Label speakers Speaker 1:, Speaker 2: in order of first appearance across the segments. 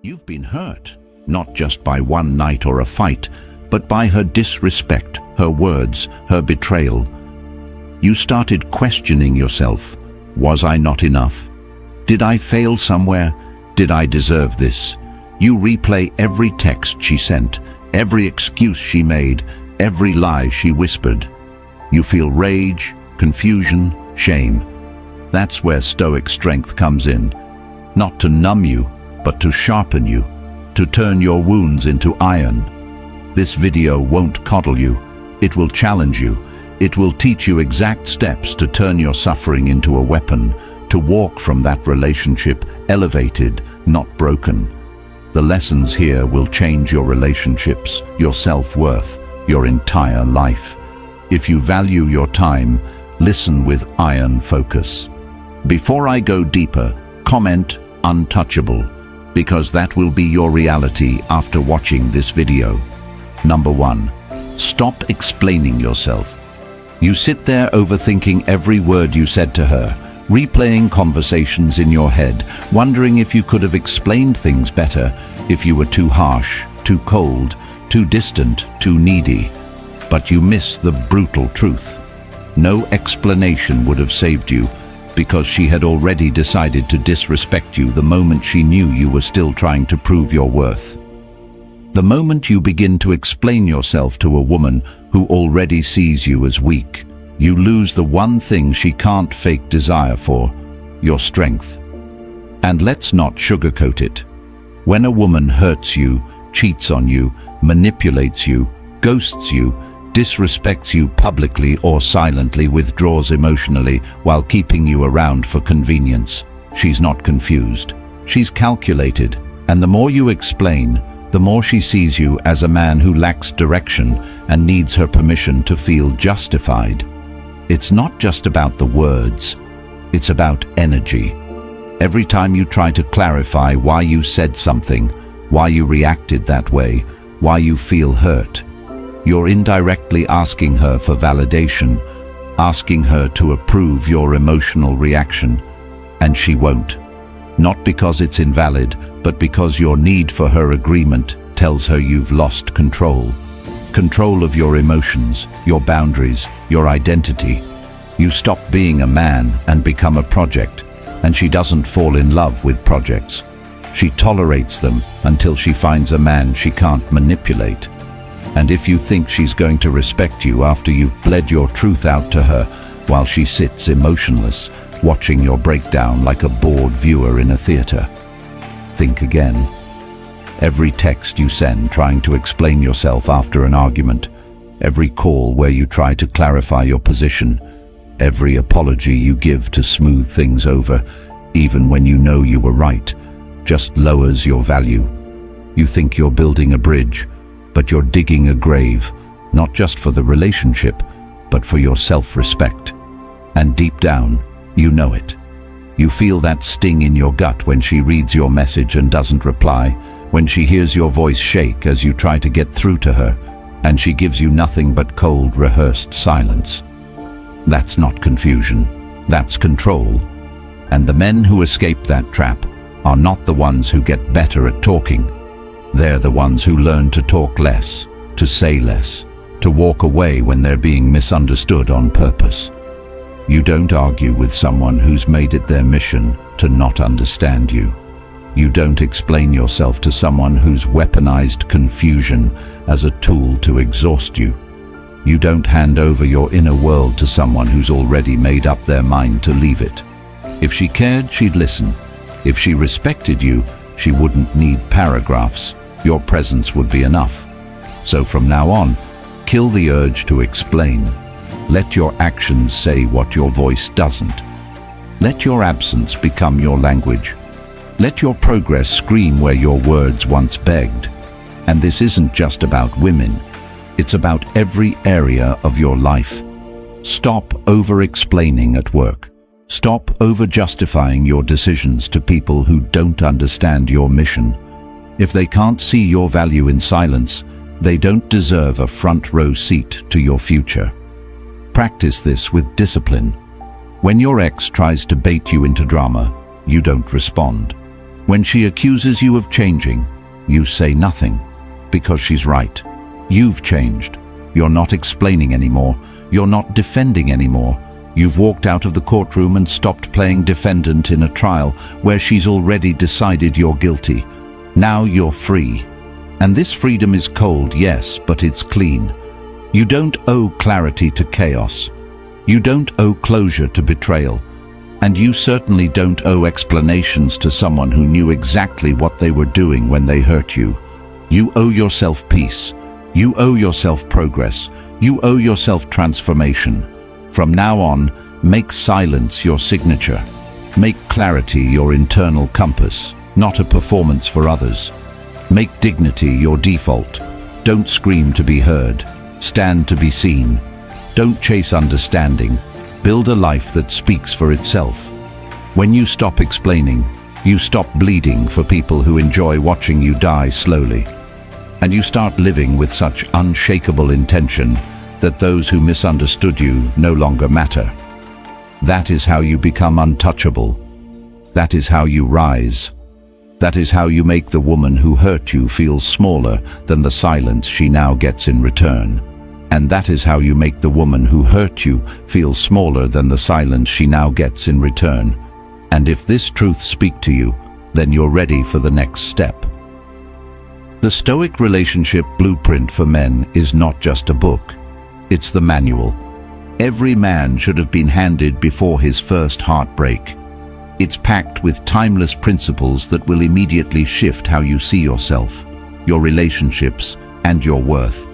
Speaker 1: You've been hurt, not just by one night or a fight, but by her disrespect, her words, her betrayal. You started questioning yourself. Was I not enough? Did I fail somewhere? Did I deserve this? You replay every text she sent, every excuse she made, every lie she whispered. You feel rage, confusion, shame. That's where Stoic strength comes in. Not to numb you, but to sharpen you, to turn your wounds into iron. This video won't coddle you. It will challenge you. It will teach you exact steps to turn your suffering into a weapon, to walk from that relationship elevated, not broken. The lessons here will change your relationships, your self-worth, your entire life. If you value your time, listen with iron focus. Before I go deeper, comment untouchable, because that will be your reality after watching this video. Number 1. Stop explaining yourself. You sit there overthinking every word you said to her, replaying conversations in your head, wondering if you could have explained things better, if you were too harsh, too cold, too distant, too needy. But you miss the brutal truth. No explanation would have saved you, because she had already decided to disrespect you the moment she knew you were still trying to prove your worth. The moment you begin to explain yourself to a woman who already sees you as weak, you lose the one thing she can't fake desire for, your strength. And let's not sugarcoat it. When a woman hurts you, cheats on you, manipulates you, ghosts you, disrespects you publicly or silently, withdraws emotionally while keeping you around for convenience, she's not confused. She's calculated, and the more you explain, the more she sees you as a man who lacks direction and needs her permission to feel justified. It's not just about the words, it's about energy. Every time you try to clarify why you said something, why you reacted that way, why you feel hurt, you're indirectly asking her for validation, asking her to approve your emotional reaction, and she won't. Not because it's invalid, but because your need for her agreement tells her you've lost control. Control of your emotions, your boundaries, your identity. You stop being a man and become a project, and she doesn't fall in love with projects. She tolerates them until she finds a man she can't manipulate. And if you think she's going to respect you after you've bled your truth out to her while she sits emotionless, watching your breakdown like a bored viewer in a theater, think again. Every text you send trying to explain yourself after an argument, every call where you try to clarify your position, every apology you give to smooth things over, even when you know you were right, just lowers your value. You think you're building a bridge, but you're digging a grave, not just for the relationship, but for your self-respect. And deep down, you know it. You feel that sting in your gut when she reads your message and doesn't reply, when she hears your voice shake as you try to get through to her, and she gives you nothing but cold, rehearsed silence. That's not confusion, that's control. And the men who escape that trap are not the ones who get better at talking. They're the ones who learn to talk less, to say less, to walk away when they're being misunderstood on purpose. You don't argue with someone who's made it their mission to not understand you. You don't explain yourself to someone who's weaponized confusion as a tool to exhaust you. You don't hand over your inner world to someone who's already made up their mind to leave it. If she cared, she'd listen. If she respected you, she wouldn't need paragraphs. Your presence would be enough. So from now on, kill the urge to explain. Let your actions say what your voice doesn't. Let your absence become your language. Let your progress scream where your words once begged. And this isn't just about women. It's about every area of your life. Stop over-explaining at work. Stop over-justifying your decisions to people who don't understand your mission. If they can't see your value in silence, they don't deserve a front-row seat to your future. Practice this with discipline. When your ex tries to bait you into drama, you don't respond. When she accuses you of changing, you say nothing, because she's right. You've changed. You're not explaining anymore. You're not defending anymore. You've walked out of the courtroom and stopped playing defendant in a trial where she's already decided you're guilty. Now you're free. And this freedom is cold, yes, but it's clean. You don't owe clarity to chaos. You don't owe closure to betrayal. And you certainly don't owe explanations to someone who knew exactly what they were doing when they hurt you. You owe yourself peace. You owe yourself progress. You owe yourself transformation. From now on, make silence your signature. Make clarity your internal compass, not a performance for others. Make dignity your default. Don't scream to be heard. Stand to be seen. Don't chase understanding. Build a life that speaks for itself. When you stop explaining, you stop bleeding for people who enjoy watching you die slowly. And you start living with such unshakable intention that those who misunderstood you no longer matter. That is how you become untouchable. That is how you rise. That is how you make the woman who hurt you feel smaller than the silence she now gets in return. And that is how you make the woman who hurt you feel smaller than the silence she now gets in return. And if this truth speaks to you, then you're ready for the next step. The Stoic Relationship Blueprint for Men is not just a book. It's the manual. Every man should have been handed before his first heartbreak. It's packed with timeless principles that will immediately shift how you see yourself, your relationships, and your worth.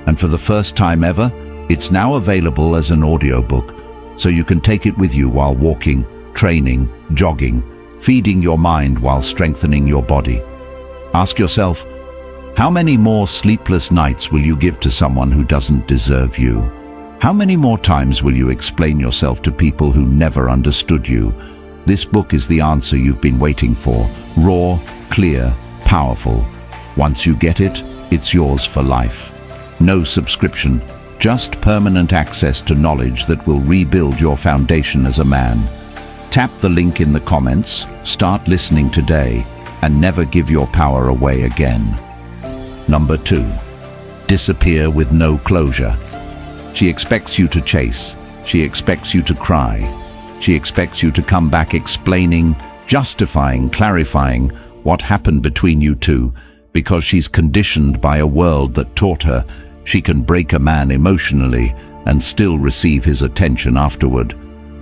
Speaker 1: And for the first time ever, it's now available as an audiobook, so you can take it with you while walking, training, jogging, feeding your mind while strengthening your body. Ask yourself, how many more sleepless nights will you give to someone who doesn't deserve you? How many more times will you explain yourself to people who never understood you? This book is the answer you've been waiting for. Raw, clear, powerful. Once you get it, it's yours for life. No subscription, just permanent access to knowledge that will rebuild your foundation as a man. Tap the link in the comments, start listening today, and never give your power away again. Number 2. Disappear with no closure. She expects you to chase. She expects you to cry. She expects you to come back explaining, justifying, clarifying what happened between you two, because she's conditioned by a world that taught her she can break a man emotionally and still receive his attention afterward,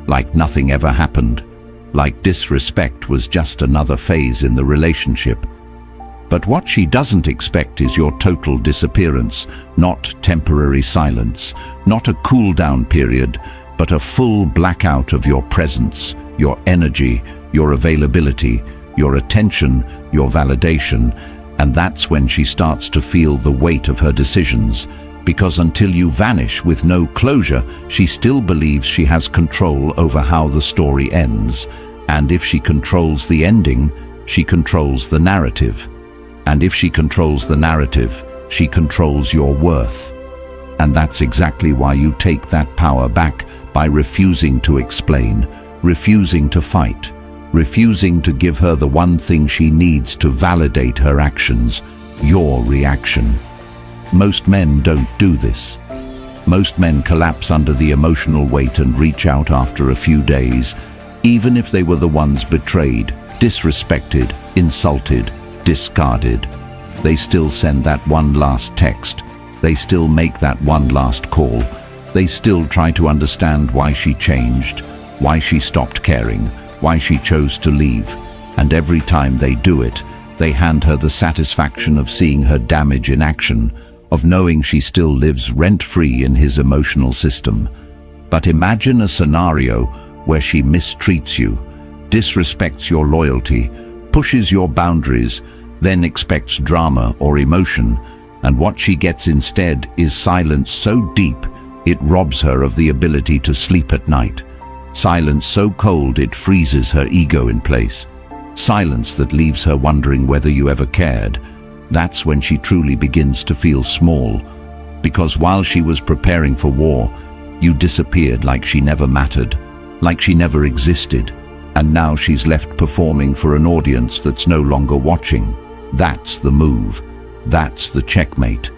Speaker 1: like nothing ever happened, like disrespect was just another phase in the relationship. But what she doesn't expect is your total disappearance, not temporary silence, not a cool-down period, but a full blackout of your presence, your energy, your availability, your attention, your validation. And that's when she starts to feel the weight of her decisions, because until you vanish with no closure, she still believes she has control over how the story ends. And if she controls the ending, she controls the narrative. And if she controls the narrative, she controls your worth. And that's exactly why you take that power back by refusing to explain, refusing to fight, refusing to give her the one thing she needs to validate her actions, your reaction. Most men don't do this. Most men collapse under the emotional weight and reach out after a few days, even if they were the ones betrayed, disrespected, insulted, discarded. They still send that one last text. They still make that one last call. They still try to understand why she changed, why she stopped caring, why she chose to leave. And every time they do it, they hand her the satisfaction of seeing her damage in action, of knowing she still lives rent-free in his emotional system. But imagine a scenario where she mistreats you, disrespects your loyalty, pushes your boundaries, then expects drama or emotion, and what she gets instead is silence so deep it robs her of the ability to sleep at night. Silence so cold it freezes her ego in place. Silence that leaves her wondering whether you ever cared. That's when she truly begins to feel small, because while she was preparing for war, you disappeared like she never mattered, like she never existed. And now she's left performing for an audience that's no longer watching. That's the move. That's the checkmate.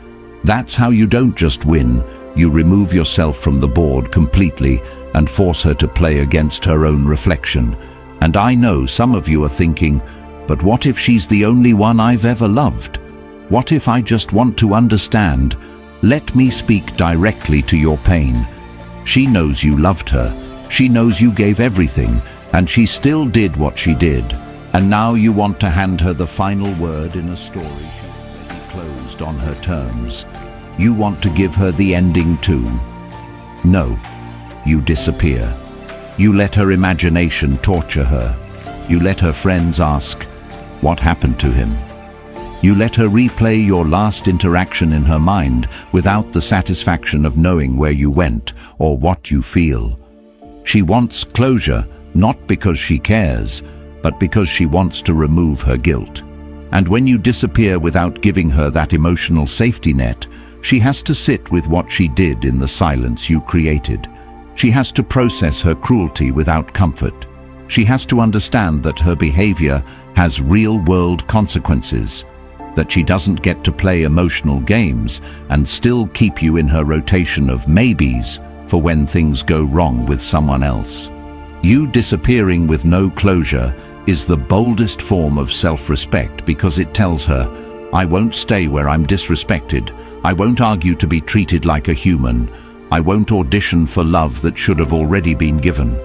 Speaker 1: That's how you don't just win, you remove yourself from the board completely and force her to play against her own reflection. And I know some of you are thinking, but what if she's the only one I've ever loved? What if I just want to understand? Let me speak directly to your pain. She knows you loved her. She knows you gave everything, and she still did what she did. And now you want to hand her the final word in a story she already closed on her terms. You want to give her the ending too. No, you disappear. You let her imagination torture her. You let her friends ask, what happened to him? You let her replay your last interaction in her mind without the satisfaction of knowing where you went or what you feel. She wants closure, not because she cares, but because she wants to remove her guilt. And when you disappear without giving her that emotional safety net, she has to sit with what she did in the silence you created. She has to process her cruelty without comfort. She has to understand that her behavior has real-world consequences, that she doesn't get to play emotional games and still keep you in her rotation of maybes for when things go wrong with someone else. You disappearing with no closure is the boldest form of self-respect because it tells her, I won't stay where I'm disrespected. I won't argue to be treated like a human. I won't audition for love that should have already been given.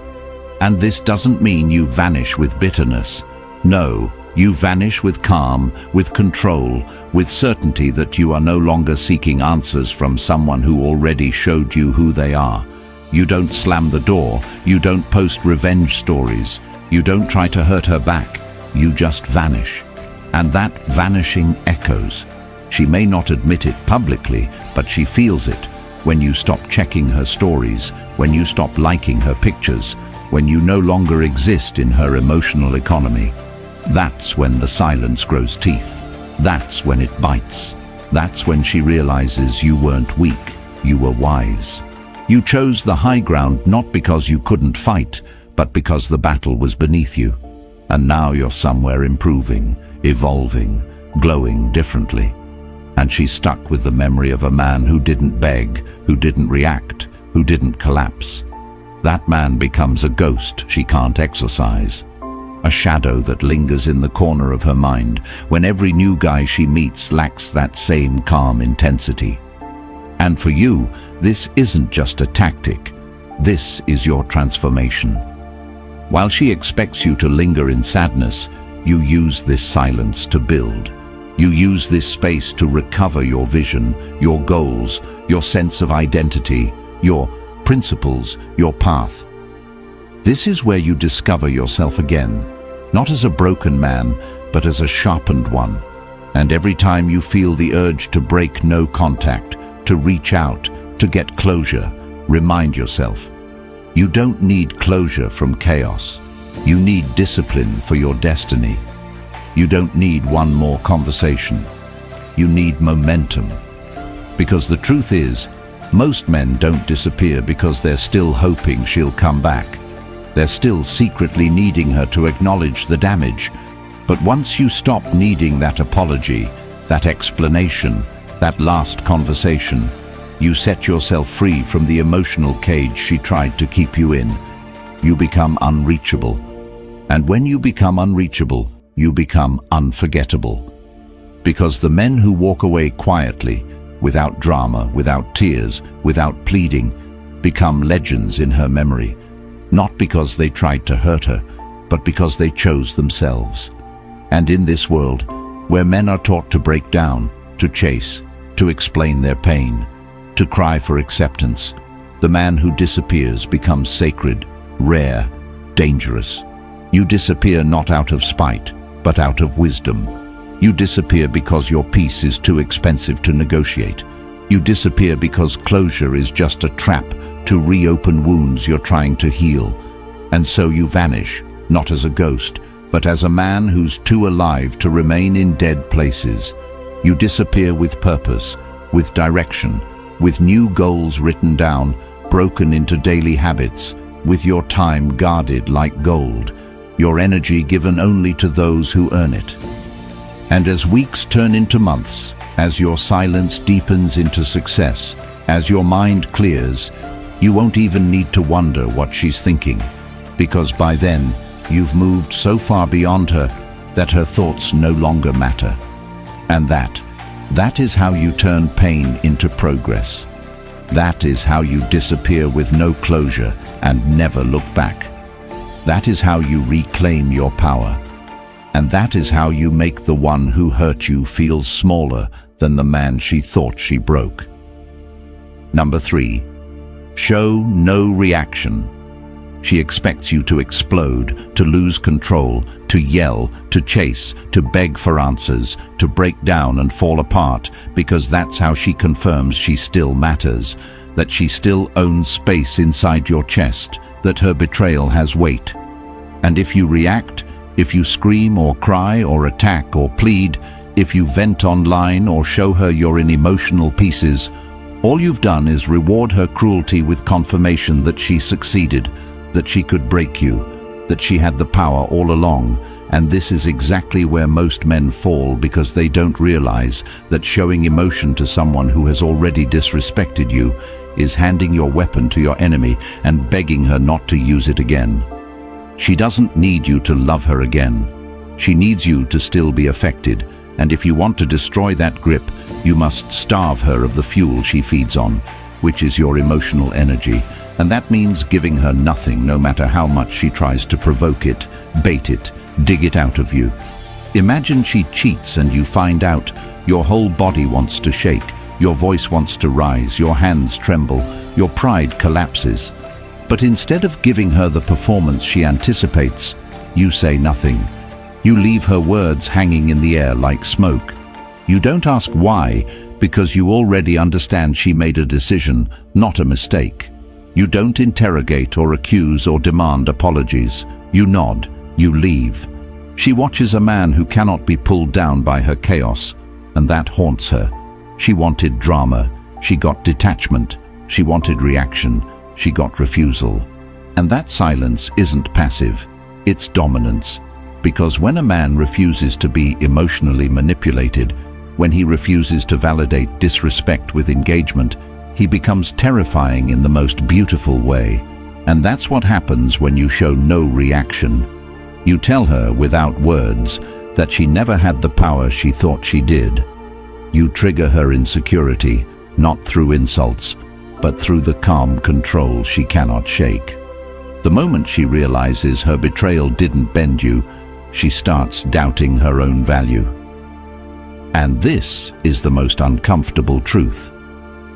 Speaker 1: And this doesn't mean you vanish with bitterness. No, you vanish with calm, with control, with certainty that you are no longer seeking answers from someone who already showed you who they are. You don't slam the door. You don't post revenge stories. You don't try to hurt her back. You just vanish. And that vanishing echoes. She may not admit it publicly, but she feels it. When you stop checking her stories, when you stop liking her pictures, when you no longer exist in her emotional economy, that's when the silence grows teeth. That's when it bites. That's when she realizes you weren't weak, you were wise. You chose the high ground not because you couldn't fight, but because the battle was beneath you. And now you're somewhere improving, evolving, glowing differently. And she's stuck with the memory of a man who didn't beg, who didn't react, who didn't collapse. That man becomes a ghost she can't exorcise. A shadow that lingers in the corner of her mind when every new guy she meets lacks that same calm intensity. And for you, this isn't just a tactic. This is your transformation. While she expects you to linger in sadness, you use this silence to build. You use this space to recover your vision, your goals, your sense of identity, your principles, your path. This is where you discover yourself again, not as a broken man, but as a sharpened one. And every time you feel the urge to break no contact, to reach out, to get closure, remind yourself, you don't need closure from chaos. You need discipline for your destiny. You don't need one more conversation. You need momentum. Because the truth is, most men don't disappear because they're still hoping she'll come back. They're still secretly needing her to acknowledge the damage. But once you stop needing that apology, that explanation, that last conversation, you set yourself free from the emotional cage she tried to keep you in. You become unreachable. And when you become unreachable, you become unforgettable. Because the men who walk away quietly, without drama, without tears, without pleading, become legends in her memory. Not because they tried to hurt her, but because they chose themselves. And in this world, where men are taught to break down, to chase, to explain their pain, to cry for acceptance, the man who disappears becomes sacred, rare, dangerous. You disappear not out of spite, but out of wisdom. You disappear because your peace is too expensive to negotiate. You disappear because closure is just a trap to reopen wounds you're trying to heal. And so you vanish, not as a ghost, but as a man who's too alive to remain in dead places. You disappear with purpose, with direction, with new goals written down, broken into daily habits, with your time guarded like gold. your energy given only to those who earn it. And as weeks turn into months, as your silence deepens into success, as your mind clears, you won't even need to wonder what she's thinking, because by then, you've moved so far beyond her that her thoughts no longer matter. And that is how you turn pain into progress. That is how you disappear with no closure and never look back. That is how you reclaim your power. And that is how you make the one who hurt you feel smaller than the man she thought she broke. Number 3, show no reaction. She expects you to explode, to lose control, to yell, to chase, to beg for answers, to break down and fall apart, because that's how she confirms she still matters, that she still owns space inside your chest, that her betrayal has weight. And if you react, if you scream or cry or attack or plead, if you vent online or show her you're in emotional pieces, all you've done is reward her cruelty with confirmation that she succeeded, that she could break you, that she had the power all along. And this is exactly where most men fall, because they don't realize that showing emotion to someone who has already disrespected you is handing your weapon to your enemy and begging her not to use it again. She doesn't need you to love her again. She needs you to still be affected, and if you want to destroy that grip, you must starve her of the fuel she feeds on, which is your emotional energy. And that means giving her nothing, no matter how much she tries to provoke it, bait it, dig it out of you. Imagine she cheats and you find out. Your whole body wants to shake, your voice wants to rise, your hands tremble, your pride collapses. But instead of giving her the performance she anticipates, you say nothing. You leave her words hanging in the air like smoke. You don't ask why, because you already understand she made a decision, not a mistake. You don't interrogate or accuse or demand apologies. You nod, you leave. She watches a man who cannot be pulled down by her chaos, and that haunts her. She wanted drama, she got detachment, she wanted reaction, she got refusal. And that silence isn't passive, it's dominance. Because when a man refuses to be emotionally manipulated, when he refuses to validate disrespect with engagement, he becomes terrifying in the most beautiful way. And that's what happens when you show no reaction. You tell her without words that she never had the power she thought she did. You trigger her insecurity, not through insults, but through the calm control she cannot shake. The moment she realizes her betrayal didn't bend you, she starts doubting her own value. And this is the most uncomfortable truth.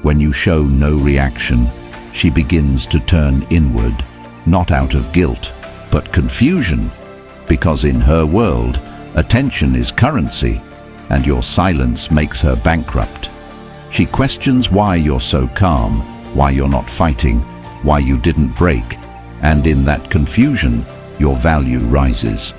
Speaker 1: When you show no reaction, she begins to turn inward, not out of guilt, but confusion, because in her world, attention is currency, and your silence makes her bankrupt. She questions why you're so calm, why you're not fighting, why you didn't break, and in that confusion, your value rises.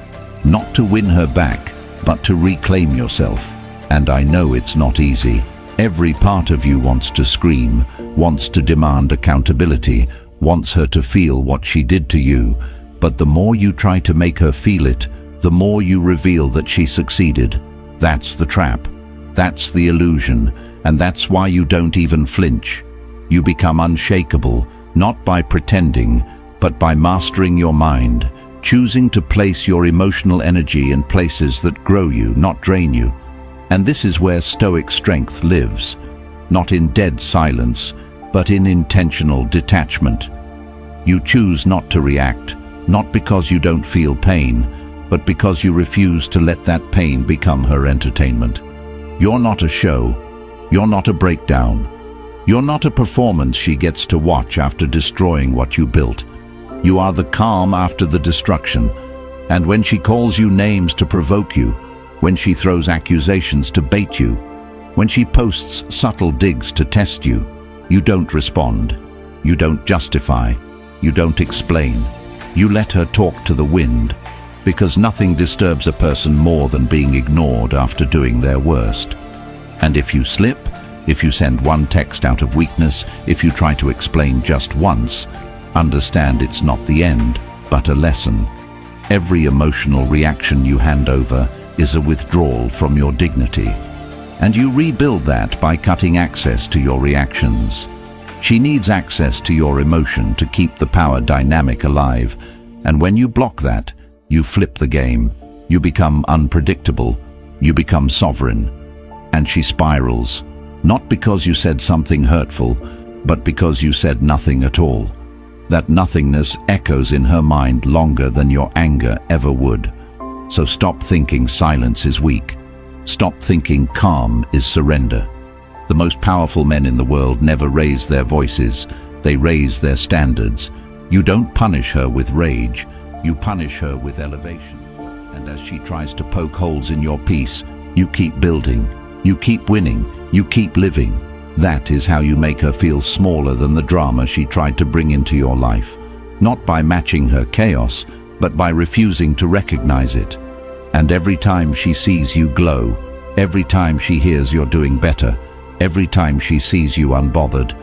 Speaker 1: Not to win her back, but to reclaim yourself. And I know it's not easy. Every part of you wants to scream, wants to demand accountability, wants her to feel what she did to you. But the more you try to make her feel it, the more you reveal that she succeeded. That's the trap. That's the illusion. And that's why you don't even flinch. You become unshakable, not by pretending, but by mastering your mind, choosing to place your emotional energy in places that grow you, not drain you. And this is where Stoic strength lives, not in dead silence, but in intentional detachment. You choose not to react, not because you don't feel pain, but because you refuse to let that pain become her entertainment. You're not a show. You're not a breakdown. You're not a performance she gets to watch after destroying what you built. You are the calm after the destruction. And when she calls you names to provoke you, when she throws accusations to bait you, when she posts subtle digs to test you, you don't respond. You don't justify. You don't explain. You let her talk to the wind, because nothing disturbs a person more than being ignored after doing their worst. And if you slip, if you send one text out of weakness, if you try to explain just once, understand it's not the end, but a lesson. Every emotional reaction you hand over is a withdrawal from your dignity. And you rebuild that by cutting access to your reactions. She needs access to your emotion to keep the power dynamic alive. And when you block that, you flip the game. You become unpredictable. You become sovereign. And she spirals, not because you said something hurtful, but because you said nothing at all. That nothingness echoes in her mind longer than your anger ever would. So stop thinking silence is weak. Stop thinking calm is surrender. The most powerful men in the world never raise their voices. They raise their standards. You don't punish her with rage. You punish her with elevation. And as she tries to poke holes in your peace, you keep building. You keep winning. You keep living. That is how you make her feel smaller than the drama she tried to bring into your life. Not by matching her chaos, but by refusing to recognize it. And every time she sees you glow, every time she hears you're doing better, every time she sees you unbothered,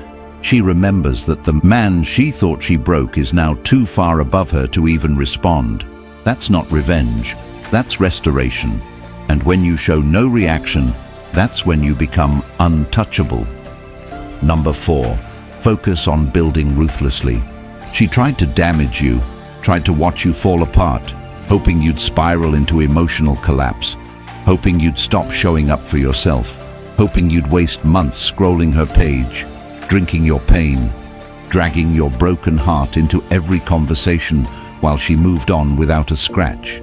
Speaker 1: she remembers that the man she thought she broke is now too far above her to even respond. That's not revenge, that's restoration. And when you show no reaction, that's when you become untouchable. Number 4, focus on building ruthlessly. She tried to damage you, tried to watch you fall apart, hoping you'd spiral into emotional collapse, hoping you'd stop showing up for yourself, hoping you'd waste months scrolling her page, drinking your pain, dragging your broken heart into every conversation while she moved on without a scratch.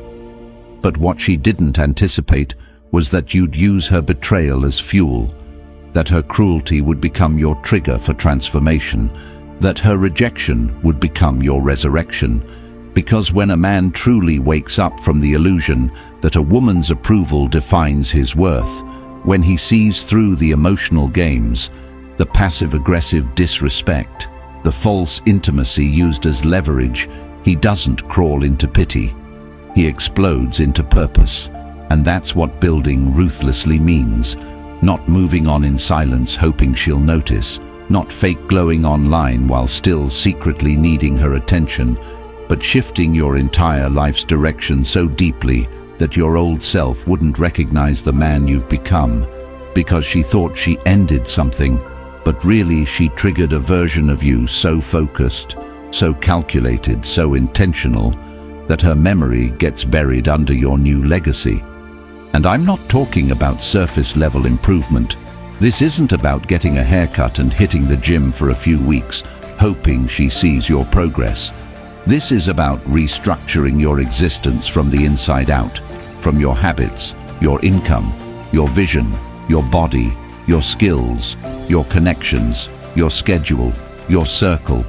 Speaker 1: But what she didn't anticipate was that you'd use her betrayal as fuel, that her cruelty would become your trigger for transformation, that her rejection would become your resurrection. Because when a man truly wakes up from the illusion that a woman's approval defines his worth, when he sees through the emotional games, the passive-aggressive disrespect, the false intimacy used as leverage, he doesn't crawl into pity. He explodes into purpose. And that's what building ruthlessly means. Not moving on in silence hoping she'll notice, not fake glowing online while still secretly needing her attention, but shifting your entire life's direction so deeply that your old self wouldn't recognize the man you've become, because she thought she ended something, but really she triggered a version of you so focused, so calculated, so intentional, that her memory gets buried under your new legacy. And I'm not talking about surface-level improvement. This isn't about getting a haircut and hitting the gym for a few weeks, hoping she sees your progress. This is about restructuring your existence from the inside out, from your habits, your income, your vision, your body, your skills, your connections, your schedule, your circle,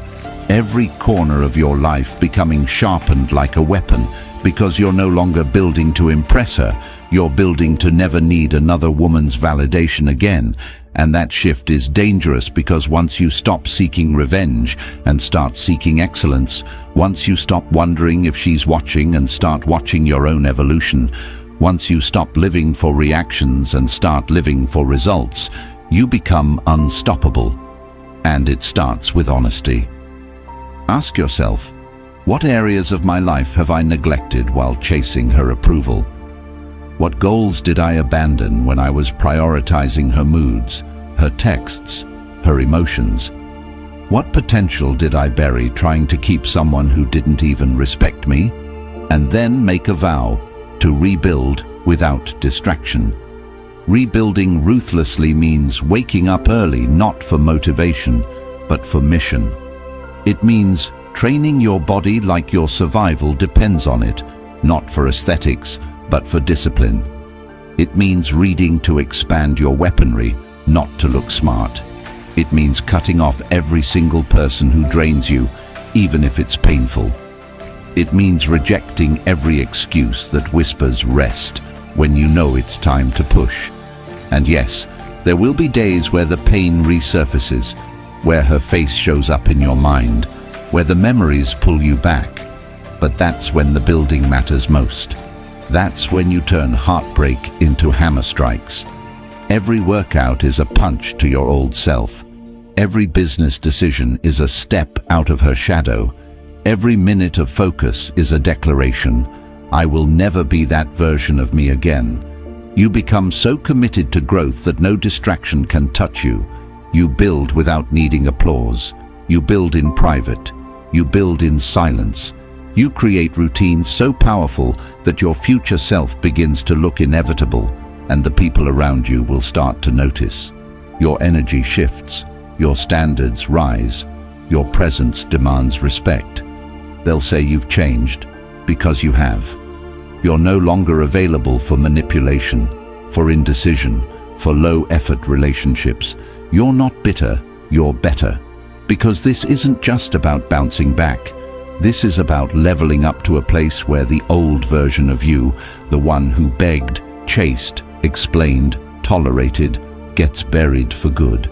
Speaker 1: every corner of your life becoming sharpened like a weapon, because you're no longer building to impress her. You're building to never need another woman's validation again. And that shift is dangerous because once you stop seeking revenge and start seeking excellence, once you stop wondering if she's watching and start watching your own evolution, once you stop living for reactions and start living for results, you become unstoppable. And it starts with honesty. Ask yourself, what areas of my life have I neglected while chasing her approval? What goals did I abandon when I was prioritizing her moods, her texts, her emotions? What potential did I bury trying to keep someone who didn't even respect me? And then make a vow to rebuild without distraction. Rebuilding ruthlessly means waking up early, not for motivation, but for mission. It means training your body like your survival depends on it, not for aesthetics, but for discipline. It means reading to expand your weaponry, not to look smart. It means cutting off every single person who drains you, even if it's painful. It means rejecting every excuse that whispers rest when you know it's time to push. And yes, there will be days where the pain resurfaces, where her face shows up in your mind, where the memories pull you back. But that's when the building matters most. That's when you turn heartbreak into hammer strikes. Every workout is a punch to your old self. Every business decision is a step out of her shadow. Every minute of focus is a declaration. I will never be that version of me again. You become so committed to growth that no distraction can touch you. You build without needing applause. You build in private. You build in silence. You create routines so powerful that your future self begins to look inevitable, and the people around you will start to notice. Your energy shifts. Your standards rise. Your presence demands respect. They'll say you've changed, because you have. You're no longer available for manipulation, for indecision, for low-effort relationships. You're not bitter, you're better. Because this isn't just about bouncing back. This is about leveling up to a place where the old version of you, the one who begged, chased, explained, tolerated, gets buried for good.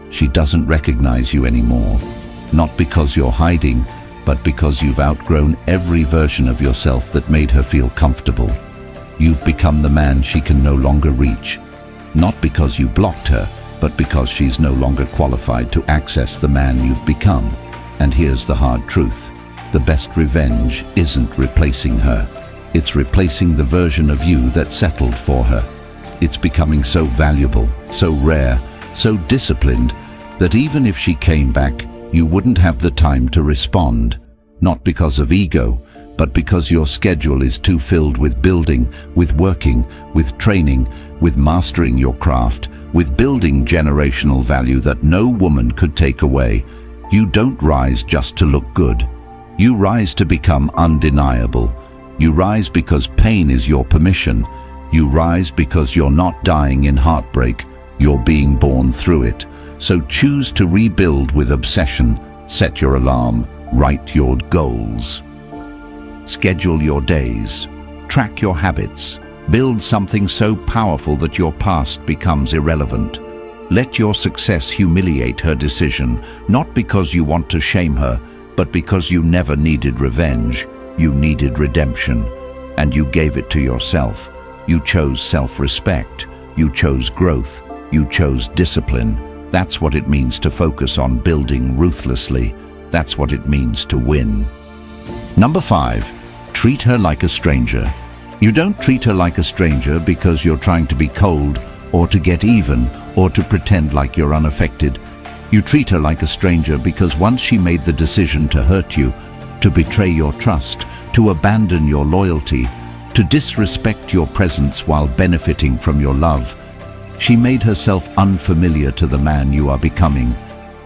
Speaker 1: She doesn't recognize you anymore, not because you're hiding, but because you've outgrown every version of yourself that made her feel comfortable. You've become the man she can no longer reach, not because you blocked her, but because she's no longer qualified to access the man you've become. And here's the hard truth. The best revenge isn't replacing her. It's replacing the version of you that settled for her. It's becoming so valuable, so rare, so disciplined, that even if she came back, you wouldn't have the time to respond. Not because of ego, but because your schedule is too filled with building, with working, with training, with mastering your craft, with building generational value that no woman could take away. You don't rise just to look good. You rise to become undeniable. You rise because pain is your permission. You rise because you're not dying in heartbreak. You're being born through it. So choose to rebuild with obsession. Set your alarm. Write your goals. Schedule your days. Track your habits. Build something so powerful that your past becomes irrelevant. Let your success humiliate her decision, not because you want to shame her, but because you never needed revenge. You needed redemption, and you gave it to yourself. You chose self-respect. You chose growth. You chose discipline. That's what it means to focus on building ruthlessly. That's what it means to win. Number 5, treat her like a stranger. You don't treat her like a stranger because you're trying to be cold, or to get even, or to pretend like you're unaffected. You treat her like a stranger because once she made the decision to hurt you, to betray your trust, to abandon your loyalty, to disrespect your presence while benefiting from your love, she made herself unfamiliar to the man you are becoming.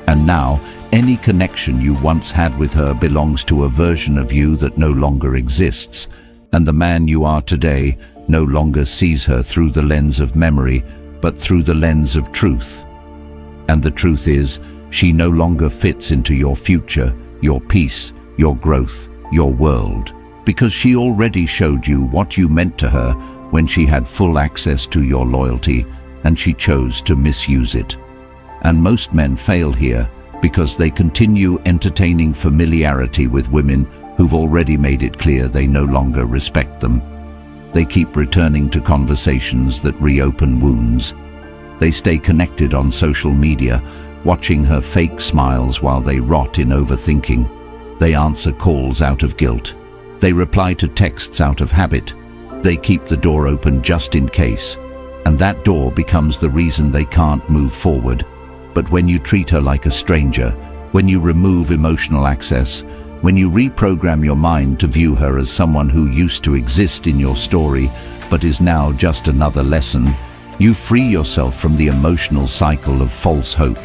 Speaker 1: And now, any connection you once had with her belongs to a version of you that no longer exists. And the man you are today no longer sees her through the lens of memory, but through the lens of truth. And the truth is, she no longer fits into your future, your peace, your growth, your world, because she already showed you what you meant to her when she had full access to your loyalty, and she chose to misuse it. And most men fail here because they continue entertaining familiarity with women who've already made it clear they no longer respect them. They keep returning to conversations that reopen wounds. They stay connected on social media, watching her fake smiles while they rot in overthinking. They answer calls out of guilt. They reply to texts out of habit. They keep the door open just in case. And that door becomes the reason they can't move forward. But when you treat her like a stranger, when you remove emotional access, when you reprogram your mind to view her as someone who used to exist in your story but is now just another lesson, you free yourself from the emotional cycle of false hope,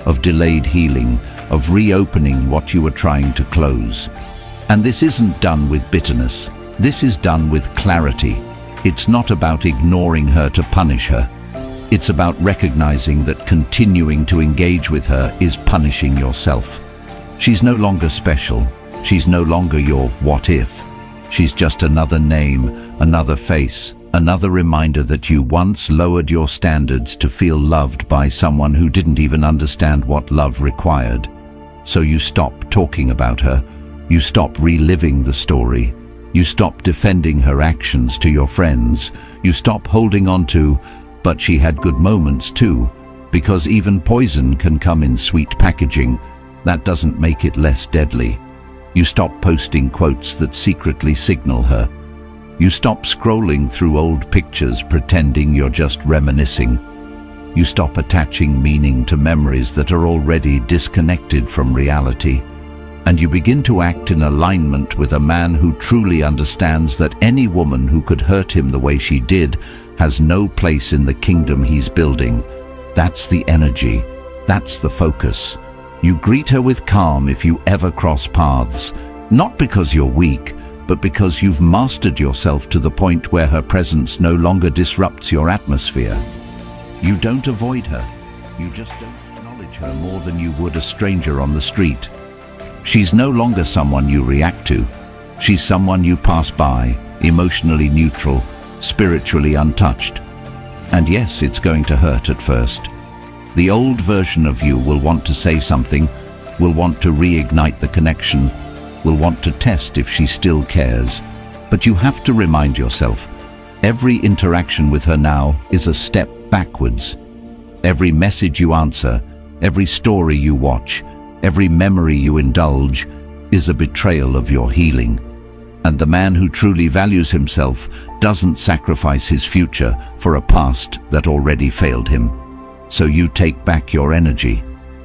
Speaker 1: of delayed healing, of reopening what you were trying to close. And this isn't done with bitterness. This is done with clarity. It's not about ignoring her to punish her. It's about recognizing that continuing to engage with her is punishing yourself. She's no longer special. She's no longer your what if. She's just another name, another face, another reminder that you once lowered your standards to feel loved by someone who didn't even understand what love required. So you stop talking about her. You stop reliving the story. You stop defending her actions to your friends. You stop holding on to, but she had good moments too, because even poison can come in sweet packaging. That doesn't make it less deadly. You stop posting quotes that secretly signal her. You stop scrolling through old pictures pretending you're just reminiscing. You stop attaching meaning to memories that are already disconnected from reality. And you begin to act in alignment with a man who truly understands that any woman who could hurt him the way she did has no place in the kingdom he's building. That's the energy. That's the focus. You greet her with calm if you ever cross paths, not because you're weak, but because you've mastered yourself to the point where her presence no longer disrupts your atmosphere. You don't avoid her. You just don't acknowledge her more than you would a stranger on the street. She's no longer someone you react to. She's someone you pass by, emotionally neutral, spiritually untouched. And yes, it's going to hurt at first. The old version of you will want to say something, will want to reignite the connection, will want to test if she still cares. But you have to remind yourself, every interaction with her now is a step backwards. Every message you answer, every story you watch, every memory you indulge is a betrayal of your healing. And the man who truly values himself doesn't sacrifice his future for a past that already failed him. So you take back your energy,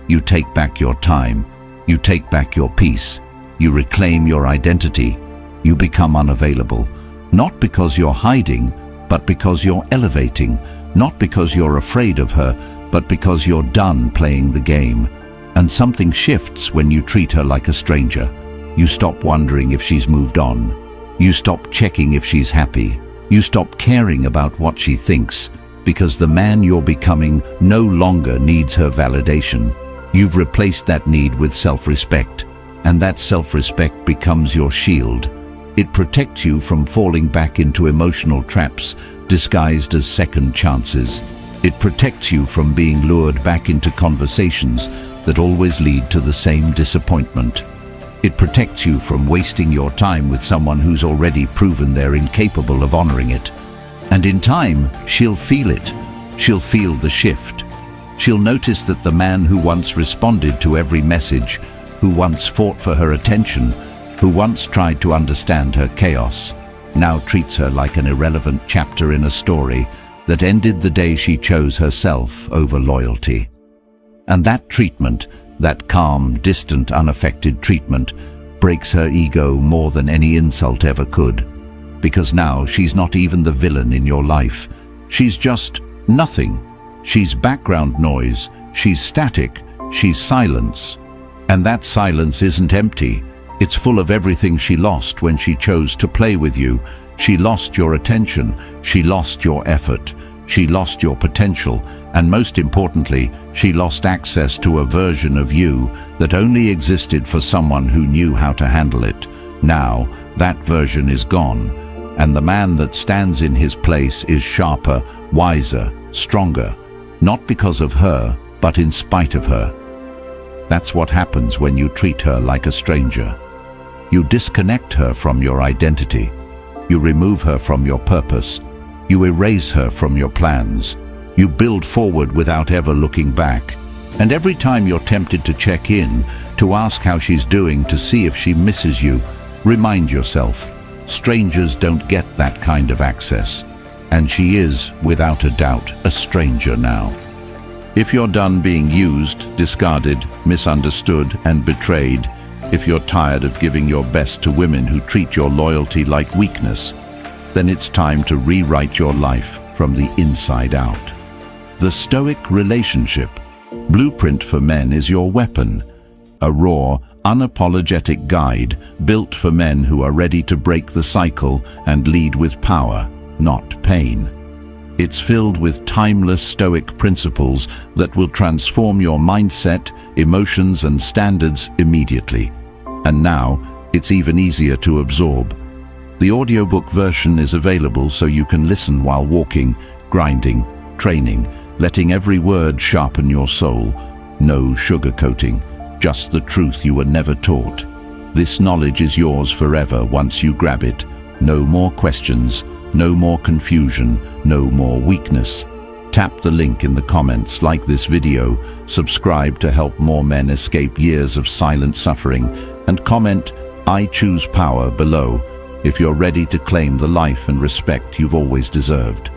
Speaker 1: you take back your time, you take back your peace, you reclaim your identity, you become unavailable, not because you're hiding, but because you're elevating, not because you're afraid of her, but because you're done playing the game. And something shifts when you treat her like a stranger. You stop wondering if she's moved on. You stop checking if she's happy. You stop caring about what she thinks, because the man you're becoming no longer needs her validation. You've replaced that need with self-respect, and that self-respect becomes your shield. It protects you from falling back into emotional traps disguised as second chances. It protects you from being lured back into conversations that always lead to the same disappointment. It protects you from wasting your time with someone who's already proven they're incapable of honoring it. And in time, she'll feel it. She'll feel the shift. She'll notice that the man who once responded to every message, who once fought for her attention, who once tried to understand her chaos, now treats her like an irrelevant chapter in a story that ended the day she chose herself over loyalty. And that treatment, that calm, distant, unaffected treatment, breaks her ego more than any insult ever could. Because now she's not even the villain in your life. She's just nothing. She's background noise. She's static. She's silence. And that silence isn't empty. It's full of everything she lost when she chose to play with you. She lost your attention. She lost your effort. She lost your potential. And most importantly, she lost access to a version of you that only existed for someone who knew how to handle it. Now, that version is gone. And the man that stands in his place is sharper, wiser, stronger, not because of her, but in spite of her. That's what happens when you treat her like a stranger. You disconnect her from your identity. You remove her from your purpose. You erase her from your plans. You build forward without ever looking back. And every time you're tempted to check in, to ask how she's doing, to see if she misses you, remind yourself, strangers don't get that kind of access. And she is, without a doubt, a stranger now. If you're done being used, discarded, misunderstood, and betrayed, if you're tired of giving your best to women who treat your loyalty like weakness, then it's time to rewrite your life from the inside out. The Stoic relationship blueprint for men is your weapon, a raw, unapologetic guide built for men who are ready to break the cycle and lead with power, not pain. It's filled with timeless Stoic principles that will transform your mindset, emotions, and standards immediately. And now, it's even easier to absorb. The audiobook version is available so you can listen while walking, grinding, training, letting every word sharpen your soul. No sugarcoating, just the truth you were never taught. This knowledge is yours forever once you grab it. No more questions, no more confusion, no more weakness. Tap the link in the comments, like this video, subscribe to help more men escape years of silent suffering, and comment, "I choose power" below. if you're ready to claim the life and respect you've always deserved.